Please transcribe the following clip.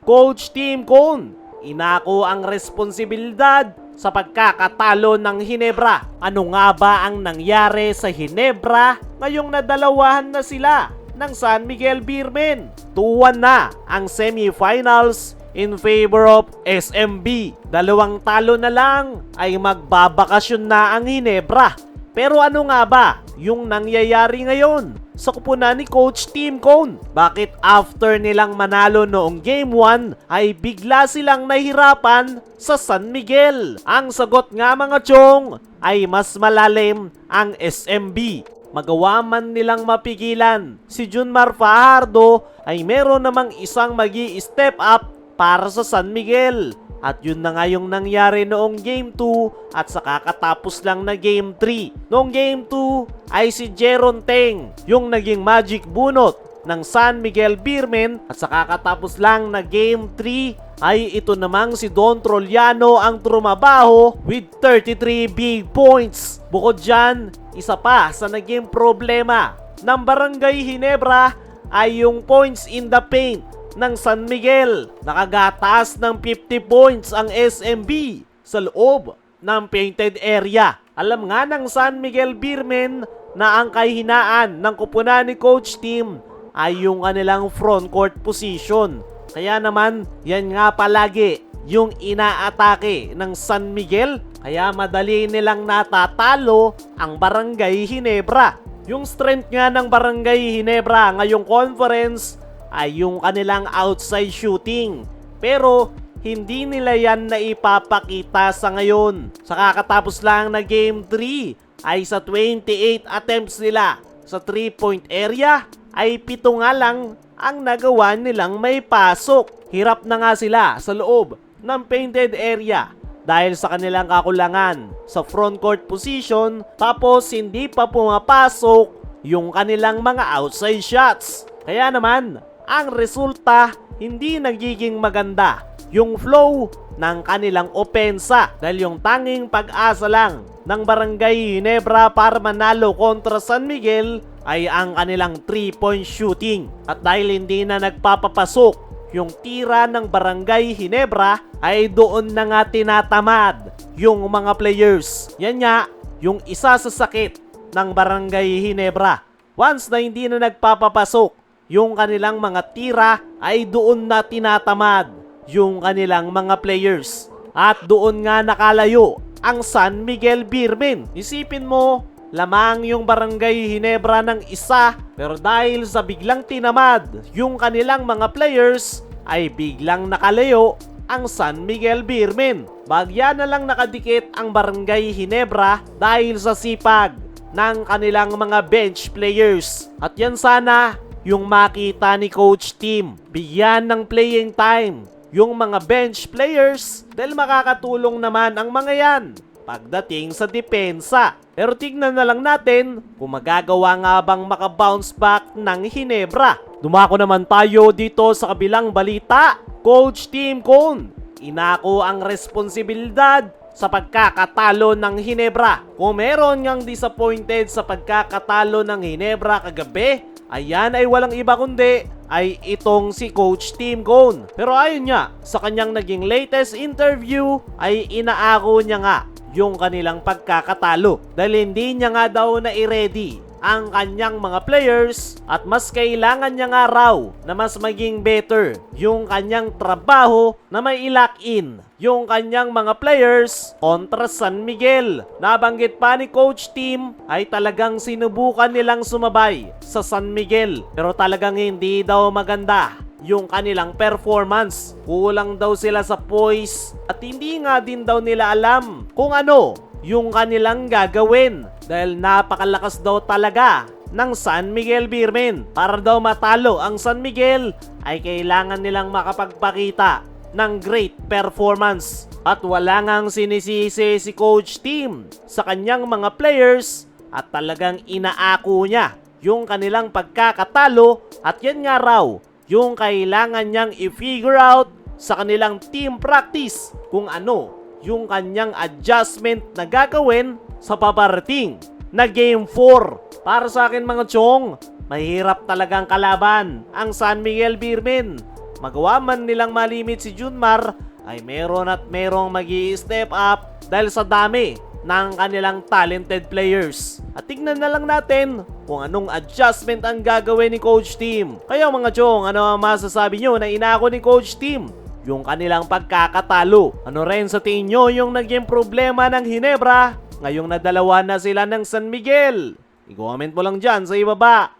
Coach Tim Cone, inako ang responsibilidad sa pagkakatalo ng Ginebra. Ano nga ba ang nangyari sa Ginebra ngayong nadalawahan na sila ng San Miguel Beermen? 2-1 na ang semifinals in favor of SMB. 2 talo na lang ay magbabakasyon na ang Ginebra. Pero ano nga ba yung nangyayari ngayon sa kupunan ni Coach Tim Cone? Bakit after nilang manalo noong Game 1 ay bigla silang nahirapan sa San Miguel? Ang sagot nga mga chong ay mas malalim ang SMB. Magawa man nilang mapigilan si Junmar Fajardo ay meron namang isang magi-step up para sa San Miguel. At yun na nga yung nangyari noong Game 2 at sa kakatapos lang na Game 3. Noong Game 2 ay si Jeron Teng yung naging magic bunot ng San Miguel Beermen at sa kakatapos lang na Game 3 ay ito namang si Don Troliano ang trumabaho with 33 big points. Bukod dyan, isa pa sa naging problema ng Barangay Ginebra ay yung points in the paint ng San Miguel. Nakagatas ng 50 points ang SMB sa loob ng painted area. Alam nga ng San Miguel Beermen na ang kahinaan ng kupunan ni Coach Tim ay yung kanilang front court position. Kaya naman, yan nga palagi yung inaatake ng San Miguel. Kaya madali nilang natatalo ang Barangay Ginebra. Yung strength nga ng Barangay Ginebra ngayong conference ay yung kanilang outside shooting. Pero hindi nila yan na ipapakita sa ngayon. Sa kakatapos lang na Game 3 ay sa 28 attempts nila sa 3-point area ay 7 nga lang ang nagawa nilang may pasok. Hirap na nga sila sa loob ng painted area dahil sa kanilang kakulangan sa front court position, tapos hindi pa pumapasok yung kanilang mga outside shots. Kaya naman, ang resulta hindi nagiging maganda yung flow ng kanilang opensa dahil yung tanging pag-asa lang ng Barangay Ginebra para manalo kontra San Miguel ay ang kanilang 3-point shooting. At dahil hindi na nagpapapasok yung tira ng Barangay Ginebra ay doon na nga tinatamad yung mga players. Yan nga yung isa sa sakit ng Barangay Ginebra. Once na hindi na nagpapapasok yung kanilang mga tira ay doon na tinatamad yung kanilang mga players. At doon nga nakalayo ang San Miguel Beermen. Isipin mo, lamang yung Barangay Ginebra ng isa, pero dahil sa biglang tinamad yung kanilang mga players ay biglang nakalayo ang San Miguel Beermen. Bagya na lang nakadikit ang Barangay Ginebra dahil sa sipag ng kanilang mga bench players. At yan sana yung makita ni Coach Tim. Bigyan ng playing time yung mga bench players dahil makakatulong naman ang mga yan pagdating sa depensa. Pero tignan na lang natin kung magagawa nga bang makabounce back ng Ginebra. Dumako naman tayo dito sa kabilang balita. Coach Tim Cone, inako ang responsibilidad sa pagkakatalo ng Ginebra. Kung meron ngang disappointed sa pagkakatalo ng Ginebra kagabi, ayan ay walang iba kundi ay itong si Coach Tim Cone. Pero ayon niya, sa kanyang naging latest interview ay inaako niya nga yung kanilang pagkakatalo. Dahil hindi niya nga daw na i-ready ang kanyang mga players at mas kailangan niya nga raw na mas maging better yung kanyang trabaho na may i-lock in yung kanyang mga players kontra San Miguel. Nabanggit pa ni Coach Tim ay talagang sinubukan nilang sumabay sa San Miguel pero talagang hindi daw maganda yung kanilang performance. Kulang daw sila sa poise at hindi nga din daw nila alam kung ano yung kanilang gagawin dahil napakalakas daw talaga ng San Miguel Beermen. Para daw matalo ang San Miguel ay kailangan nilang makapagpakita ng great performance. At wala ngang sinisisi si Coach Tim sa kanyang mga players at talagang inaako niya yung kanilang pagkakatalo at yan nga raw yung kailangan niyang i-figure out sa kanilang team practice kung ano yung kanyang adjustment na gagawin sa paparating na Game 4. Para sa akin mga chong, mahirap talagang kalaban ang San Miguel Beermen magawa man nilang malimit si Junmar, ay meron at merong magi-step up dahil sa dami ng kanilang talented players. At tignan na lang natin kung anong adjustment ang gagawin ni Coach Tim. Kaya mga chong, ano ang masasabi nyo na inako ni Coach Tim yung kanilang pagkakatalo? Ano rin sa tingin nyo yung naging problema ng Ginebra ngayong nadalawa na sila ng San Miguel? I-comment mo lang dyan sa ibaba.